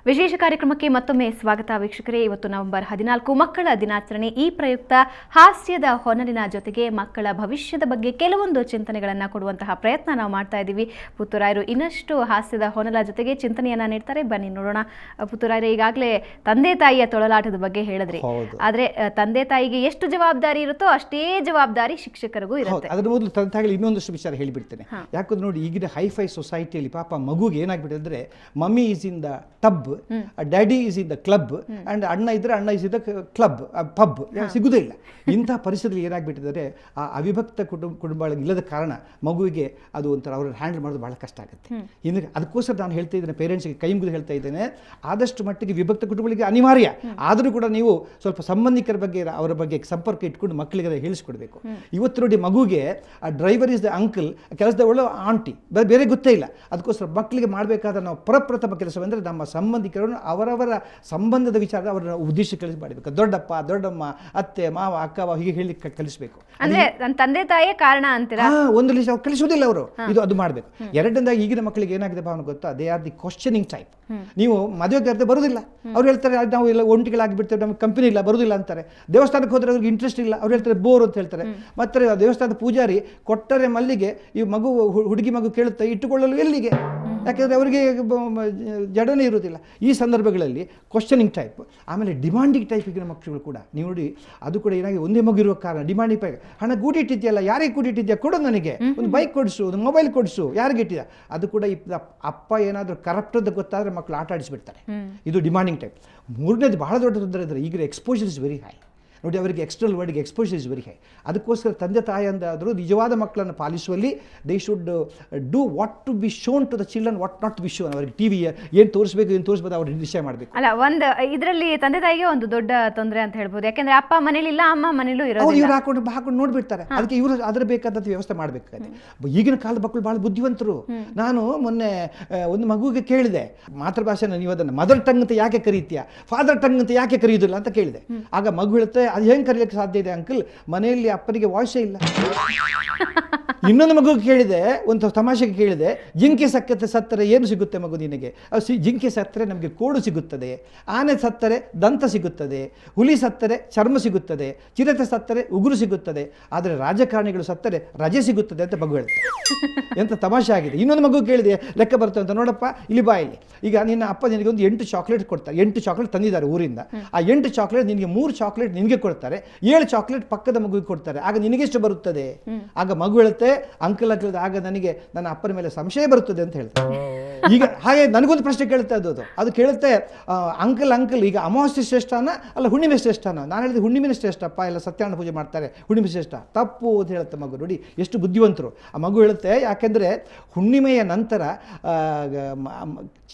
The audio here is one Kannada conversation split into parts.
ವಿಶೇಷ ಕಾರ್ಯಕ್ರಮಕ್ಕೆ ಮತ್ತೊಮ್ಮೆ ಸ್ವಾಗತ ವೀಕ್ಷಕರೇ. ಇವತ್ತು ನವೆಂಬರ್ 14 ಮಕ್ಕಳ ದಿನಾಚರಣೆ. ಈ ಪ್ರಯುಕ್ತ ಹಾಸ್ಯದ ಹೊನಲಿನ ಜೊತೆಗೆ ಮಕ್ಕಳ ಭವಿಷ್ಯದ ಬಗ್ಗೆ ಕೆಲವೊಂದು ಚಿಂತನೆಗಳನ್ನು ಕೊಡುವಂತಹ ಪ್ರಯತ್ನ ನಾವು ಮಾಡ್ತಾ ಇದ್ದೀವಿ. ಪುತ್ತೂರಾಯರು ಇನ್ನಷ್ಟು ಹಾಸ್ಯದ ಹೊನಲ ಜೊತೆಗೆ ಚಿಂತನೆಯನ್ನ ನೀಡ್ತಾರೆ. ಬನ್ನಿ ನೋಡೋಣ. ಪುತ್ತೂರಾಯರು ಈಗಾಗಲೇ ತಂದೆ ತಾಯಿಯ ತೊಳಲಾಟದ ಬಗ್ಗೆ ಹೇಳಿದ್ರಿ. ಆದ್ರೆ ತಂದೆ ತಾಯಿಗೆ ಎಷ್ಟು ಜವಾಬ್ದಾರಿ ಇರುತ್ತೋ ಅಷ್ಟೇ ಜವಾಬ್ದಾರಿ ಶಿಕ್ಷಕರಿಗೂ ಇರುತ್ತೆ. ಅದ್ರ ಮೊದಲು ತಂದೆ ತಾಯಿಗಳು ಇನ್ನೊಂದಷ್ಟು ವಿಚಾರ ಹೇಳಿಬಿಡ್ತೇನೆ. ಯಾಕಂದ್ರೆ ನೋಡಿ, ಈಗಿನ ಹೈಫೈ ಸೊಸೈಟಿಯಲ್ಲಿ ಪಾಪ ಮಗುಗೆ ಏನಾಗ್ಬಿಟ್ಟಿದೆ ಅಂದ್ರೆ, mummy is in the tub, daddy is in the club and ಅಣ್ಣ ಇದ್ರೆ ಅಣ್ಣ is in the club pub, ಸಿಗುದೇ ಇಲ್ಲ. ಇಂತಹ ಪರಿಸ್ಥಿತಿಯಲ್ಲಿ ಏನಾಗ್ಬಿಟ್ಟಿದ್ದಾರೆ, ಆ ಅವಿಭಕ್ತ ಕುಟುಂಬ ಇಲ್ಲದ ಕಾರಣ ಮಗುವಿಗೆ ಅದು ಒಂಥರ ಅವ್ರನ್ನ ಹ್ಯಾಂಡಲ್ ಮಾಡೋದು ಬಹಳ ಕಷ್ಟ ಆಗುತ್ತೆ. ಇನ್ನು ಅದಕ್ಕೋಸ್ಕರ ನಾನು ಹೇಳ್ತಾ ಇದ್ದೇನೆ, ಪೇರೆಂಟ್ಸ್ಗೆ ಕೈ ಮುಗಿದು ಹೇಳ್ತಾ ಇದ್ದೇನೆ, ಆದಷ್ಟು ಮಟ್ಟಿಗೆ ವಿಭಕ್ತ ಕುಟುಂಬಗಳಿಗೆ ಅನಿವಾರ್ಯ. ಆದರೂ ಕೂಡ ನೀವು ಸ್ವಲ್ಪ ಸಂಬಂಧಿಕರ ಬಗ್ಗೆ ಅವರ ಬಗ್ಗೆ ಸಂಪರ್ಕ ಇಟ್ಕೊಂಡು ಮಕ್ಕಳಿಗೆ ಹೇಳಿಸ್ಕೊಡ್ಬೇಕು. ಇವತ್ತು ನೋಡಿ, ಮಗುಗೆ ಆ ಡ್ರೈವರ್ ಇಸ್ ದ ಅಂಕಲ್, ಕೆಲಸದವಳು ಆಂಟಿ, ಬೇರೆ ಗೊತ್ತೇ ಇಲ್ಲ. ಅದಕ್ಕೋಸ್ಕರ ಮಕ್ಕಳಿಗೆ ಮಾಡಬೇಕಾದ ನಾವು ಪ್ರಪ್ರಥಮ ಕೆಲಸವೆಂದರೆ ನಮ್ಮ ಸಂಬಂಧಿಕರನ್ನು ಅವರವರ ಸಂಬಂಧದ ವಿಚಾರದ ಅವರ ಉದ್ದೇಶ ಮಾಡಬೇಕು. ದೊಡ್ಡಪ್ಪ, ದೊಡ್ಡಮ್ಮ, ಅತ್ತೆ, ಮಾವ, ಅಕ್ಕವ ಹೀಗೆ ಹೇಳಿ ಕಲಿಸಬೇಕು. ಅಂದ್ರೆ ನನ್ನ ತಂದೆ ತಾಯಿಯೇ ಕಾರಣ ಅಂತೀರಾ? ಒಂದು ಲಿಸ್ಟ್ ಅವ್ರು ಕಲಿಸೋದಿಲ್ಲ ಅವರು, ಅದು ಮಾಡಬೇಕು. ಎರಡನೇದಾಗಿ ಈಗಿನ ಮಕ್ಕಳಿಗೆ ಏನಾಗಿದೆ ಭಾವನೆ ಗೊತ್ತಾ, they are the questioning type. ನೀವು ಮದುವೆ ಕರೆದು ಬರುವುದಿಲ್ಲ, ಅವ್ರು ಹೇಳ್ತಾರೆ ನಾವು ಎಲ್ಲ ಒಂಟಿಗಳಾಗಿ ಬಿಡ್ತೇವೆ, ನಮ್ಗೆ ಕಂಪನಿ ಇಲ್ಲ, ಬರುವುದಿಲ್ಲ ಅಂತಾರೆ. ದೇವಸ್ಥಾನಕ್ಕೆ ಹೋದ್ರೆ ಅವ್ರಿಗೆ ಇಂಟ್ರೆಸ್ಟ್ ಇಲ್ಲ, ಅವ್ರು ಹೇಳ್ತಾರೆ ಬೋರ್ ಅಂತ ಹೇಳ್ತಾರೆ. ಮತ್ತೆ ದೇವಸ್ಥಾನದ ಪೂಜಾರಿ ಕೊಟ್ಟರೆ ಮಲ್ಲಿಗೆ ಈ ಮಗು ಹುಡುಗಿ ಮಗು ಕೇಳುತ್ತೆ, ಇಟ್ಟುಕೊಳ್ಳಲು ಎಲ್ಲಿಗೆ? ಯಾಕೆಂದರೆ ಅವರಿಗೆ ಜಡನೇ ಇರುವುದಿಲ್ಲ. ಈ ಸಂದರ್ಭಗಳಲ್ಲಿ ಕ್ವಶನಿಂಗ್ ಟೈಪ್. ಆಮೇಲೆ ಡಿಮಾಂಡಿಂಗ್ ಟೈಪ್ ಈಗಿನ ಮಕ್ಕಳು ಕೂಡ ನೀವು ನೋಡಿ, ಅದು ಕೂಡ ಏನಾಗಿ ಒಂದೇ ಮಗು ಇರುವ ಕಾರಣ ಡಿಮಾಂಡಿಂಗ್ ಟೈಪ್. ಹಣ ಕೂಡಿಟ್ಟಿದ್ಯಲ್ಲ, ಯಾರಿಗೆ ಕೂಡಿಟ್ಟಿದ್ಯಾ, ಕೊಡು ನನಗೆ, ಒಂದು ಬೈಕ್ ಕೊಡಿಸು, ಒಂದು ಮೊಬೈಲ್ ಕೊಡಿಸು, ಯಾರಿಗೆ ಇಟ್ಟಿದ್ಯಾ. ಅದು ಕೂಡ ಅಪ್ಪ ಏನಾದರೂ ಕರಪ್ಟದ್ದು ಗೊತ್ತಾದರೆ ಮಕ್ಕಳು ಆಟ ಆಡಿಸ್ಬಿಡ್ತಾರೆ. ಇದು ಡಿಮಾಂಡಿಂಗ್ ಟೈಪ್. ಮೂರನೇದು ಬಹಳ ದೊಡ್ಡ ತೊಂದರೆ ಇದ್ದರೆ, ಈಗಿನ ಎಕ್ಸ್ಪೋಜರ್ ಇಸ್ ವೆರಿ ಹೈ. ನೋಡಿ, ಅವರಿಗೆ ಎಕ್ಸ್ಟರ್ನಲ್ ವರ್ಡ್ಗೆ ಎಕ್ಸ್ಪೋಜರ್ ಇಸ್ ವೆರಿ ಹೈ. ಅದಕ್ಕೋಸ್ಕರ ತಂದೆ ತಾಯಿ ಅಂದಾದರೂ ನಿಜವಾದ ಮಕ್ಕಳನ್ನು ಪಾಲಿಸುವಲ್ಲಿ they should do what to be shown to the children, what not to be shown. ಅವರಿಗೆ ಟಿವಿ ಏನು ತೋರಿಸಬೇಕು, ಏನು ತೋರಿಸ್ಬೋದು ಅವ್ರು ನಿಶ್ಚಯ ಮಾಡಬೇಕು. ಅಲ್ಲ, ಒಂದು ಇದರಲ್ಲಿ ತಂದೆ ತಾಯಿಗೆ ಒಂದು ದೊಡ್ಡ ತೊಂದರೆ ಅಂತ ಹೇಳ್ಬೋದು. ಯಾಕೆಂದ್ರೆ ಅಪ್ಪ ಮನೇಲಿಲ್ಲ, ಅಮ್ಮ ಮನೇಲೂ ಇರೋದು, ಇವ್ರು ಹಾಕೊಂಡು ನೋಡ್ಬಿಡ್ತಾರೆ. ಅದಕ್ಕೆ ಇವರು ಅದರ ಬೇಕಾದಂಥ ವ್ಯವಸ್ಥೆ ಮಾಡಬೇಕಾಗುತ್ತೆ. ಈಗಿನ ಕಾಲದ ಮಕ್ಕಳು ಭಾಳ ಬುದ್ಧಿವಂತರು. ನಾನು ಮೊನ್ನೆ ಒಂದು ಮಗುವಿಗೆ ಕೇಳಿದೆ, ಮಾತೃಭಾಷೆನ ನೀವು ಅದನ್ನು ಮದರ್ ಟಂಗ್ ಅಂತ ಯಾಕೆ ಕರೀತೀಯಾ, ಫಾದರ್ ಟಂಗ್ ಅಂತ ಯಾಕೆ ಕರೆಯುವುದಿಲ್ಲ ಅಂತ ಕೇಳಿದೆ. ಆಗ ಮಗು ಹೇಳುತ್ತೆ, ಅದು ಹೆಂಗೆ ಕರೀಲಿಕ್ಕೆ ಸಾಧ್ಯ ಇದೆ ಅಂಕಲ್, ಮನೆಯಲ್ಲಿ ಅಪ್ಪನಿಗೆ ವಾಯ್ಸೇ ಇಲ್ಲ. ಇನ್ನೊಂದು ಮಗು ಕೇಳಿದೆ, ಒಂದು ತಮಾಷೆಗೆ ಕೇಳಿದೆ, ಜಿಂಕೆ ಸತ್ತರೆ ಏನು ಸಿಗುತ್ತೆ ಮಗು ನಿನಗೆ? ಜಿಂಕೆ ಸತ್ತರೆ ನಮಗೆ ಕೋಡು ಸಿಗುತ್ತದೆ, ಆನೆ ಸತ್ತರೆ ದಂತ ಸಿಗುತ್ತದೆ, ಹುಲಿ ಸತ್ತರೆ ಚರ್ಮ ಸಿಗುತ್ತದೆ, ಚಿರತೆ ಸತ್ತರೆ ಉಗುರು ಸಿಗುತ್ತದೆ, ಆದರೆ ರಾಜಕಾರಣಿಗಳು ಸತ್ತರೆ ರಜೆ ಸಿಗುತ್ತದೆ ಅಂತ ಮಗು ಹೇಳುತ್ತೆ. ಎಂತ ತಮಾಷೆ ಆಗಿದೆ. ಇನ್ನೊಂದು ಮಗು ಕೇಳಿದೆ, ಲೆಕ್ಕ ಬರ್ತದೆ ಅಂತ, ನೋಡಪ್ಪ ಇಲ್ಲಿ ಬಾ ಇಲ್ಲಿ, ಈಗ ನಿನ್ನ ಅಪ್ಪ ನಿನಗೆ ಒಂದು 8 ಚಾಕ್ಲೇಟ್ ಕೊಡ್ತಾರೆ, 8 ಚಾಕ್ಲೇಟ್ ತಂದಿದ್ದಾರೆ ಊರಿಂದ. ಆ 8 ಚಾಕ್ಲೇಟ್ ನಿನಗೆ 3 ಚಾಕ್ಲೇಟ್ ನಿನಗೆ ಕೊಡ್ತಾರೆ, 7 ಚಾಕ್ಲೇಟ್ ಪಕ್ಕದ ಮಗುವಿಗೆ ಕೊಡ್ತಾರೆ. ಆಗ ನಿನಗೆಷ್ಟು ಬರುತ್ತದೆ? ಆಗ ಮಗು ಹೇಳುತ್ತೆ, ಅಂಕಲ್ ಅಂಕಲ್, ಆಗ ನನಗೆ ನನ್ನ ಅಪ್ಪನ ಮೇಲೆ ಸಂಶಯ ಬರುತ್ತದೆ ಅಂತ ಹೇಳ್ತಾರೆ. ಈಗ ಹಾಗೆ ನನಗೊಂದು ಪ್ರಶ್ನೆ ಕೇಳ್ತಾ ಇದ್ದದ್ದು, ಅದು ಕೇಳುತ್ತೆ, ಅಂಕಲ್ ಈಗ ಅಮಾವಾಸ್ಯೆ ಶ್ರೇಷ್ಠನ ಅಲ್ಲ ಹುಣ್ಣಿಮೆ ಶ್ರೇಷ್ಠನ? ನಾನು ಹೇಳಿದೆ ಹುಣ್ಣಿಮೆ ಶ್ರೇಷ್ಠಪ್ಪ, ಎಲ್ಲ ಸತ್ಯನಾರಾಯಣ ಪೂಜೆ ಮಾಡ್ತಾರೆ, ಹುಣ್ಣಿಮೆ ಶ್ರೇಷ್ಠ. ತಪ್ಪು ಅಂತ ಹೇಳುತ್ತೆ ಮಗು. ನೋಡಿ ಎಷ್ಟು ಬುದ್ಧಿವಂತರು. ಆ ಮಗು ಹೇಳುತ್ತೆ, ಯಾಕೆಂದರೆ ಹುಣ್ಣಿಮೆಯ ನಂತರ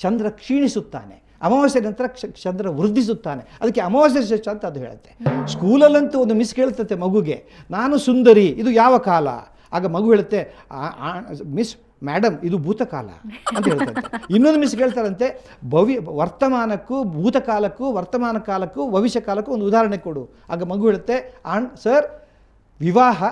ಚಂದ್ರ ಕ್ಷೀಣಿಸುತ್ತಾನೆ, ಅಮಾವಾಸ್ಯೆ ನಂತರ ಚಂದ್ರ ವೃದ್ಧಿಸುತ್ತಾನೆ, ಅದಕ್ಕೆ ಅಮಾವಾಸ್ಯೆ ಶ್ರೇಷ್ಠ ಅಂತ ಅದು ಹೇಳುತ್ತೆ. ಸ್ಕೂಲಲ್ಲಂತೂ ಒಂದು ಮಿಸ್ ಕೇಳ್ತತೆ ಮಗುಗೆ, ನಾನು ಸುಂದರಿ, ಇದು ಯಾವ ಕಾಲ? ಆಗ ಮಗು ಹೇಳುತ್ತೆ, ಮಿಸ್ ಮೇಡಮ್ ಇದು ಭೂತಕಾಲ ಅಂತ ಹೇಳ್ತಾರೆ. ಇನ್ನೊಂದು ಮಿಸ್ ಕೇಳ್ತಾರಂತೆ, ವರ್ತಮಾನಕ್ಕೂ ಭೂತಕಾಲಕ್ಕೂ ವರ್ತಮಾನ ಕಾಲಕ್ಕೂ ಭವಿಷ್ಯ ಕಾಲಕ್ಕೂ ಒಂದು ಉದಾಹರಣೆ ಕೊಡು. ಆಗ ಮಗು ಹೇಳುತ್ತೆ, ಸರ್ ವಿವಾಹ,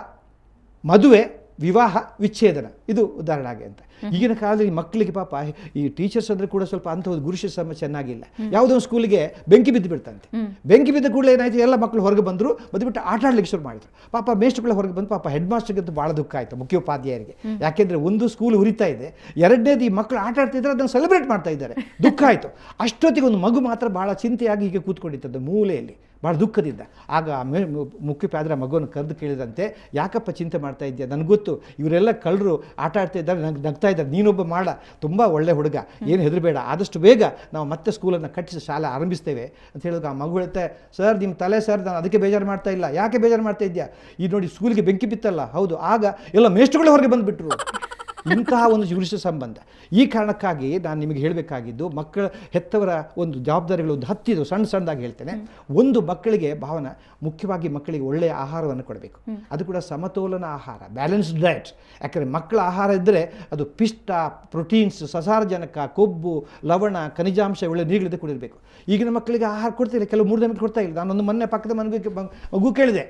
ಮದುವೆ, ವಿವಾಹ, ವಿಚ್ಛೇದನ, ಇದು ಉದಾಹರಣೆ ಆಗಿ ಅಂತ. ಈಗಿನ ಕಾಲದಲ್ಲಿ ಮಕ್ಕಳಿಗೆ ಪಾಪ ಈ ಟೀಚರ್ಸ್ ಅಂದರೆ ಕೂಡ ಸ್ವಲ್ಪ ಅಂಥ ಒಂದು ಗುರುಶಿಸ್ತ ಚೆನ್ನಾಗಿಲ್ಲ. ಯಾವುದೋ ಒಂದು ಸ್ಕೂಲಿಗೆ ಬೆಂಕಿ ಬಿದ್ದು ಬಿಡ್ತಂತೆ. ಬೆಂಕಿ ಬಿದ್ದ ಕೂಡಲೇ ಏನಾಯಿತು, ಎಲ್ಲ ಮಕ್ಕಳು ಹೊರಗೆ ಬಂದರು, ಬಂದುಬಿಟ್ಟು ಆಟ ಆಡ್ಲಿಕ್ಕೆ ಶುರು ಮಾಡಿದ್ರು. ಪಾಪ ಮೇಷ್ಟ್ರುಗಳ ಹೊರಗೆ ಬಂದು ಪಾಪ ಹೆಡ್ ಮಾಸ್ಟರ್ಗೆ ಭಾಳ ದುಃಖ ಆಯಿತು, ಮುಖ್ಯೋಪಾಧ್ಯಾಯರಿಗೆ. ಯಾಕೆಂದರೆ ಒಂದು ಸ್ಕೂಲ್ ಉರಿತಾ ಇದೆ, ಎರಡನೇದು ಈ ಮಕ್ಕಳು ಆಟ ಆಡ್ತಿದ್ರೆ ಅದನ್ನು ಸೆಲೆಬ್ರೇಟ್ ಮಾಡ್ತಾ ಇದ್ದಾರೆ, ದುಃಖ ಆಯಿತು. ಅಷ್ಟೊತ್ತಿಗೆ ಒಂದು ಮಗು ಮಾತ್ರ ಭಾಳ ಚಿಂತೆಯಾಗಿ ಹೀಗೆ ಕೂತ್ಕೊಂಡಿದ್ದದ್ದು ಮೂಲೆಯಲ್ಲಿ, ಭಾಳ ದುಃಖದಿಂದ. ಆಗ ಮುಖ್ಯೋಪಾಧ್ಯಾಯ ಮಗುವನ್ನು ಕರೆದು ಕೇಳಿದಂತೆ, ಯಾಕಪ್ಪ ಚಿಂತೆ ಮಾಡ್ತಾ ಇದ್ದೀಯ? ನನಗೆ ಗೊತ್ತು ಇವರೆಲ್ಲ ಕಳ್ಳರು ಆಟ ಆಡ್ತಾ ಇದ್ದಾರೆ, ನಗ್ತಾ ಇದ್ದಾರೆ, ನೀನೊಬ್ಬ ಮಾಡ ತುಂಬ ಒಳ್ಳೆ ಹುಡುಗ, ಏನು ಹೆದರಬೇಡ, ಆದಷ್ಟು ಬೇಗ ನಾವು ಮತ್ತೆ ಸ್ಕೂಲನ್ನು ಕಟ್ಟಿಸಿ ಶಾಲೆ ಆರಂಭಿಸ್ತೇವೆ ಅಂತ ಹೇಳಿದಾಗ ಆ ಮಗು ಹೇಳುತ್ತೆ, ಸರ್ ನಿಮ್ಮ ತಲೆ ಸರ್, ನಾನು ಅದಕ್ಕೆ ಬೇಜಾರು ಮಾಡ್ತಾ ಇಲ್ಲ. ಯಾಕೆ ಬೇಜಾರು ಮಾಡ್ತಾ ಇದ್ಯಾ? ಈ ನೋಡಿ ಸ್ಕೂಲಿಗೆ ಬೆಂಕಿ ಬಿತ್ತಲ್ಲ, ಹೌದು, ಆಗ ಎಲ್ಲ ಮೇಷ್ಟ್ರುಗಳು ಹೊರಗೆ ಬಂದುಬಿಟ್ರು. ಇಂತಹ ಒಂದು ಜುರುಷ ಸಂಬಂಧ. ಈ ಕಾರಣಕ್ಕಾಗಿ ನಾನು ನಿಮಗೆ ಹೇಳಬೇಕಾಗಿದ್ದು, ಮಕ್ಕಳ ಹೆತ್ತವರ ಒಂದು ಜವಾಬ್ದಾರಿಗಳು ಒಂದು ಹತ್ತಿದ್ದು ಸಣ್ಣದಾಗಿ ಹೇಳ್ತೇನೆ. ಒಂದು, ಮಕ್ಕಳಿಗೆ ಭಾವನ ಮುಖ್ಯವಾಗಿ ಮಕ್ಕಳಿಗೆ ಒಳ್ಳೆಯ ಆಹಾರವನ್ನು ಕೊಡಬೇಕು. ಅದು ಕೂಡ ಸಮತೋಲನ ಆಹಾರ, ಬ್ಯಾಲೆನ್ಸ್ಡ್ ಡಯಟ್. ಯಾಕಂದರೆ ಮಕ್ಕಳ ಆಹಾರ ಇದ್ದರೆ ಅದು ಪಿಷ್ಟ, ಪ್ರೋಟೀನ್ಸ್, ಸಸಾರಜನಕ, ಕೊಬ್ಬು, ಲವಣ, ಖನಿಜಾಂಶ, ಒಳ್ಳೆ ನೀರಿಲ್ಲದೆ ಕೊಡಿರಬೇಕು. ಈಗಿನ ಮಕ್ಕಳಿಗೆ ಆಹಾರ ಕೊಡ್ತಿಲ್ಲ, ಕೆಲವು 3 ದಿನ ಕೊಡ್ತಾ ಇಲ್ಲ. ನಾನೊಂದು ಮೊನ್ನೆ ಪಕ್ಕದ ಮಗು ಕೇಳಿದೆ,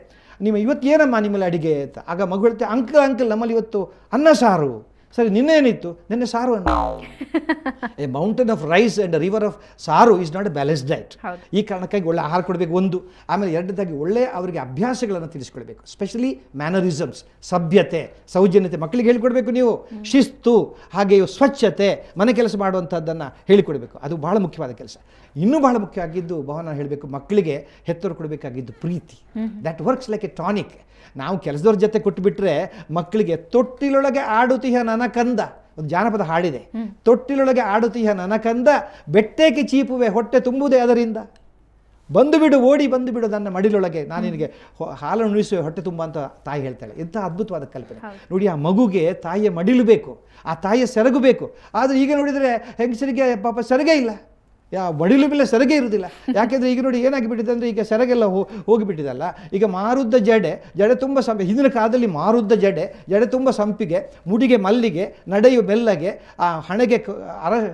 ನಿಮ್ಮ ಇವತ್ತು ಏನಮ್ಮ ನಿಮ್ಮಲ್ಲಿ ಅಡಿಗೆ ಅಂತ. ಆಗ ಮಗು ಹೇಳ್ತೆ, ಅಂಕಲ್ ನಮ್ಮಲ್ಲಿ ಇವತ್ತು ಅನ್ನ ಸಾರು. ಸರಿ ನಿನ್ನೆ ಏನಿತ್ತು? ನಿನ್ನೆ ಸಾರು ಅನ್ನ. A mountain of rice and river of saaru is not a balance diet. ಈ ಕಾರಣಕ್ಕಾಗಿ ಒಳ್ಳೆ ಆಹಾರ ಕೊಡಬೇಕು ಒಂದು. ಆಮೇಲೆ ಎರಡನೇದಾಗಿ ಒಳ್ಳೆಯ ಅವರಿಗೆ ಅಭ್ಯಾಸಗಳನ್ನು ತಿಳಿಸ್ಕೊಡ್ಬೇಕು. ಸ್ಪೆಷಲಿ ಮ್ಯಾನರಿಸಮ್ಸ್, ಸಭ್ಯತೆ, ಸೌಜನ್ಯತೆ ಮಕ್ಕಳಿಗೆ ಹೇಳಿಕೊಡ್ಬೇಕು ನೀವು. ಶಿಸ್ತು, ಹಾಗೆಯೇ ಸ್ವಚ್ಛತೆ, ಮನೆ ಕೆಲಸ ಮಾಡುವಂಥದ್ದನ್ನು ಹೇಳಿಕೊಡ್ಬೇಕು. ಅದು ಬಹಳ ಮುಖ್ಯವಾದ ಕೆಲಸ. ಇನ್ನೂ ಬಹಳ ಮುಖ್ಯವಾಗಿದ್ದು ಭಾವನ ಹೇಳಬೇಕು, ಮಕ್ಕಳಿಗೆ ಹೆತ್ತವರು ಕೊಡಬೇಕಾಗಿದ್ದು ಪ್ರೀತಿ. That works like a tonic. ನಾವು ಕೆಲಸದವ್ರ ಜೊತೆ ಕೊಟ್ಟುಬಿಟ್ರೆ ಮಕ್ಕಳಿಗೆ ತೊಟ್ಟಿಲೊಳಗೆ ಆಡುತ್ತೀಯ ನನ್ನ ಕಂದ, ಒಂದು ಜಾನಪದ ಹಾಡಿದೆ. ತೊಟ್ಟಿಲೊಳಗೆ ಆಡುತ್ತೀಯ ನನ್ನ ಕಂದ, ಬೆಟ್ಟೇಕೆ ಚೀಪುವೆ ಹೊಟ್ಟೆ ತುಂಬುವುದೇ ಅದರಿಂದ. ಬಂದು ಬಿಡು, ಓಡಿ ಬಂದು ಬಿಡು ನನ್ನ ಮಡಿಲೊಳಗೆ, ನಾನು ನಿನಗೆ ಹಾಲನ್ನು ಉಣಿಸುವೆ ಹೊಟ್ಟೆ ತುಂಬ ಅಂತ ತಾಯಿ ಹೇಳ್ತಾಳೆ. ಇಂಥ ಅದ್ಭುತವಾದ ಕಲ್ಪನೆ ನೋಡಿ. ಆ ಮಗುಗೆ ತಾಯಿಯ ಮಡಿಲು ಬೇಕು, ಆ ತಾಯಿಯ ಸೆರಗು ಬೇಕು. ಆದರೆ ಈಗ ನೋಡಿದರೆ ಹೆಂಗಸರಿಗೆ ಪಾಪ ಸೆರಗೇ ಇಲ್ಲ, ಮಡಿಲು ಮೇಲೆ ಸೆರಗೆ ಇರುವುದಿಲ್ಲ. ಯಾಕೆಂದರೆ ಈಗ ನೋಡಿ ಏನಾಗಿಬಿಟ್ಟಿದೆ ಅಂದರೆ ಈಗ ಸೆರಗೆಲ್ಲ ಹೋಗಿಬಿಟ್ಟಿದಲ್ಲ. ಈಗ ಮಾರುದ್ದ ಜಡೆ ತುಂಬ ಹಿಂದಿನ ಕಾಲದಲ್ಲಿ ಮಾರುದ್ದ ಜಡೆ ತುಂಬ ಸಂಪಿಗೆ, ಮುಡಿಗೆ ಮಲ್ಲಿಗೆ, ನಡೆಯು ಬೆಲ್ಲಗೆ, ಆ ಹಣೆಗೆ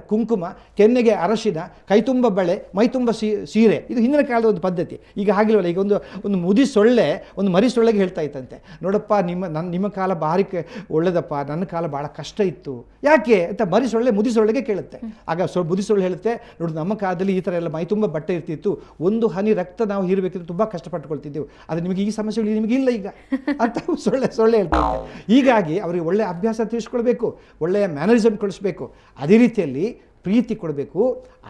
ಕುಂಕುಮ, ಕೆನ್ನೆಗೆ ಅರಶಿನ, ಕೈ ತುಂಬ ಬಳೆ, ಮೈ ತುಂಬ ಸೀರೆ. ಇದು ಹಿಂದಿನ ಕಾಲದ ಒಂದು ಪದ್ಧತಿ. ಈಗ ಹಾಗಿಲ್ವಲ್ಲ. ಈಗ ಒಂದು ಮುದಿ ಸೊಳ್ಳೆ ಒಂದು ಮರಿ ಸೊಳ್ಳೆಗೆ ಹೇಳ್ತಾ ಇತ್ತಂತೆ, ನೋಡಪ್ಪ ನಿಮ್ಮ ಕಾಲ ಭಾರಿ ಒಳ್ಳೆದಪ್ಪ, ನನ್ನ ಕಾಲ ಭಾಳ ಕಷ್ಟ ಇತ್ತು. ಯಾಕೆ ಅಂತ ಮರಿ ಸೊಳ್ಳೆ ಮುದಿ ಸೊಳ್ಳೆಗೆ ಕೇಳುತ್ತೆ. ಆಗ ಮುದಿ ಸೊಳ್ಳೆ ಹೇಳುತ್ತೆ, ನೋಡಿ ನಮ್ಮ ಕಾಲದಲ್ಲಿ ಈ ಥರ ಎಲ್ಲ ಮೈ ತುಂಬ ಬಟ್ಟೆ ಇರ್ತಿತ್ತು, ಒಂದು ಹನಿ ರಕ್ತ ನಾವು ಹೀರಬೇಕಿದ್ರೆ ತುಂಬ ಕಷ್ಟಪಟ್ಟುಕೊಳ್ತಿದ್ದೆವು, ಆದರೆ ನಿಮಗೆ ಈ ಸಮಸ್ಯೆಗಳು ನಿಮಗೆ ಇಲ್ಲ ಈಗ ಅಂತ ಸೊಳ್ಳೆ ಹೇಳ್ತಾರೆ. ಹೀಗಾಗಿ ಅವರಿಗೆ ಒಳ್ಳೆಯ ಅಭ್ಯಾಸ ತಿಳಿಸ್ಕೊಳ್ಬೇಕು, ಒಳ್ಳೆಯ ಮ್ಯಾನರಿಸಮ್ ಕಳಿಸ್ಬೇಕು, ಅದೇ ರೀತಿಯಲ್ಲಿ ಪ್ರೀತಿ ಕೊಡಬೇಕು.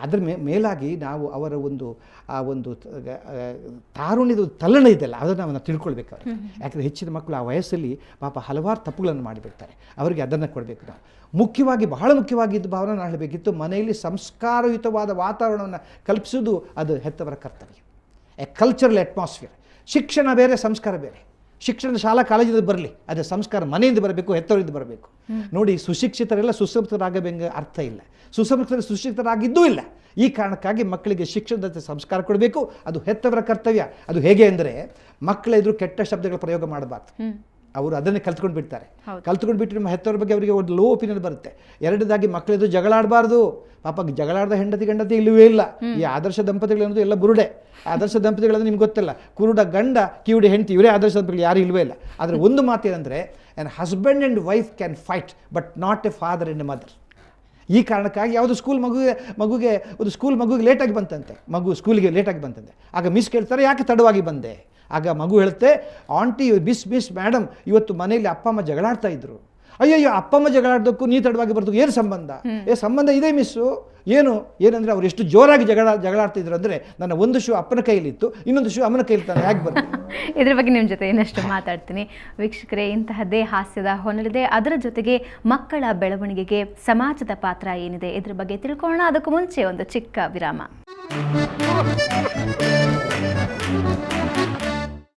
ಅದರ ಮೇಲಾಗಿ ನಾವು ಅವರ ಆ ಒಂದು ತಾರುಣ್ಯದ ತಲ್ಲಣ ಇದೆಯಲ್ಲ ಅದನ್ನು ನಾವು ತಿಳ್ಕೊಳ್ಬೇಕು ಅವ್ರಿಗೆ. ಯಾಕಂದರೆ ಹೆಚ್ಚಿನ ಮಕ್ಕಳು ಆ ವಯಸ್ಸಲ್ಲಿ ಪಾಪ ಹಲವಾರು ತಪ್ಪುಗಳನ್ನು ಮಾಡಿಬಿಡ್ತಾರೆ. ಅವರಿಗೆ ಅದನ್ನು ಕೊಡಬೇಕು ನಾವು. ಮುಖ್ಯವಾಗಿ ಬಹಳ ಮುಖ್ಯವಾಗಿದ್ದು ಭಾವನೆ ನಾನು ಹೇಳಬೇಕಿತ್ತು, ಮನೆಯಲ್ಲಿ ಸಂಸ್ಕಾರಯುತವಾದ ವಾತಾವರಣವನ್ನು ಕಲ್ಪಿಸೋದು ಅದು ಹೆತ್ತವರ ಕರ್ತವ್ಯ. A cultural atmosphere. ಶಿಕ್ಷಣ ಬೇರೆ, ಸಂಸ್ಕಾರ ಬೇರೆ. ಶಿಕ್ಷಣ ಶಾಲಾ ಕಾಲೇಜಿಂದ ಬರಲಿ, ಅದೇ ಸಂಸ್ಕಾರ ಮನೆಯಿಂದ ಬರಬೇಕು, ಹೆತ್ತವರಿಂದ ಬರಬೇಕು. ನೋಡಿ, ಸುಶಿಕ್ಷಿತರೆಲ್ಲ ಸುಸಂಸ್ಕೃತರಾಗಬೇಕ ಅರ್ಥ ಇಲ್ಲ, ಸುಶಿಕ್ಷಿತರಾಗಿದ್ದೂ ಇಲ್ಲ. ಈ ಕಾರಣಕ್ಕಾಗಿ ಮಕ್ಕಳಿಗೆ ಶಿಕ್ಷಣದ ಸಂಸ್ಕಾರ ಕೊಡಬೇಕು, ಅದು ಹೆತ್ತವರ ಕರ್ತವ್ಯ. ಅದು ಹೇಗೆ ಅಂದರೆ ಮಕ್ಕಳೆದುರು ಕೆಟ್ಟ ಶಬ್ದಗಳ ಪ್ರಯೋಗ ಮಾಡಬಾರ್ದು. ಅವರು ಅದನ್ನೇ ಕಲ್ತ್ಕೊಂಡು ಬಿಡ್ತಾರೆ. ಕಲ್ತ್ಕೊಂಡು ಬಿಟ್ಟು ನಿಮ್ಮ ಹೆತ್ತವರ ಬಗ್ಗೆ ಅವರಿಗೆ ಒಂದು ಲೋ ಒಪಿನಿಯನ್ ಬರುತ್ತೆ. ಎರಡದಾಗಿ ಮಕ್ಕಳೆದು ಜಗಳ ಆಡಬಾರ್ದು. ಪಾಪ ಜಗಳಾಡದ ಹೆಂಡತಿ ಇಲ್ಲವೇ ಇಲ್ಲ. ಈ ಆದರ್ಶ ದಂಪತಿಗಳನ್ನೋದು ಎಲ್ಲ ಬುರುಡೆ. ಆದರ್ಶ ದಂಪತಿಗಳಂದ್ರೆ ನಿಮ್ಗೆ ಗೊತ್ತಿಲ್ಲ, ಕುರುಡ ಗಂಡ ಕಿವುಡಿ ಹೆಂಡತಿ, ಇವರೇ ಆದರ್ಶ ದಂಪತಿಗಳು, ಯಾರು ಇಲ್ಲವೇ ಇಲ್ಲ. ಆದರೆ ಒಂದು ಮಾತೇನೆಂದರೆ, an husband and wife can fight but not a father and a mother. ಈ ಕಾರಣಕ್ಕಾಗಿ ಯಾವುದು ಮಗುಗೆ ಲೇಟಾಗಿ ಬಂತಂತೆ, ಸ್ಕೂಲಿಗೆ ಲೇಟಾಗಿ ಬಂತಂತೆ. ಆಗ ಮಿಸ್ ಕೇಳ್ತಾರೆ, ಯಾಕೆ ತಡವಾಗಿ ಬಂದೆ? ಆಗ ಮಗು ಹೇಳುತ್ತೆ, ಆಂಟಿ ಮಿಸ್ ಮೇಡಮ್, ಇವತ್ತು ಮನೆಯಲ್ಲಿ ಅಪ್ಪ ಅಮ್ಮ ಜಗಳಾಡ್ತಾ ಇದ್ರು. ಅಯ್ಯಯ್ಯೋ, ಅಪ್ಪ ಅಮ್ಮ ಜಗಳಾಡೋದಕ್ಕೂ ನೀ ತಡವಾಗಿ ಬರೋದಕ್ಕೂ ಏನು ಸಂಬಂಧ? ಸಂಬಂಧ ಇದೆ ಮಿಸ್ಸು. ಏನಂದರೆ ಅವ್ರು ಎಷ್ಟು ಜೋರಾಗಿ ಜಗಳಾಡ್ತಿದ್ರು ಅಂದರೆ, ನನ್ನ ಒಂದು ಶೂ ಅಪ್ಪನ ಕೈಲಿತ್ತು, ಇನ್ನೊಂದು ಶೂ ಅಮ್ಮನ ಕೈಲಿ ತಾನೆ, ಯಾಕೆ ಬರ್ತದೆ? ಇದ್ರ ಬಗ್ಗೆ ನಿಮ್ಮ ಜೊತೆ ಇನ್ನಷ್ಟು ಮಾತಾಡ್ತೀನಿ. ವೀಕ್ಷಕರೇ, ಇಂತಹದ್ದೇ ಹಾಸ್ಯದ ಹೊನಲಿದೆ. ಅದರ ಜೊತೆಗೆ ಮಕ್ಕಳ ಬೆಳವಣಿಗೆಗೆ ಸಮಾಜದ ಪಾತ್ರ ಏನಿದೆ ಇದ್ರ ಬಗ್ಗೆ ತಿಳ್ಕೊಳ್ಳೋಣ. ಅದಕ್ಕೂ ಮುಂಚೆ ಒಂದು ಚಿಕ್ಕ ವಿರಾಮ.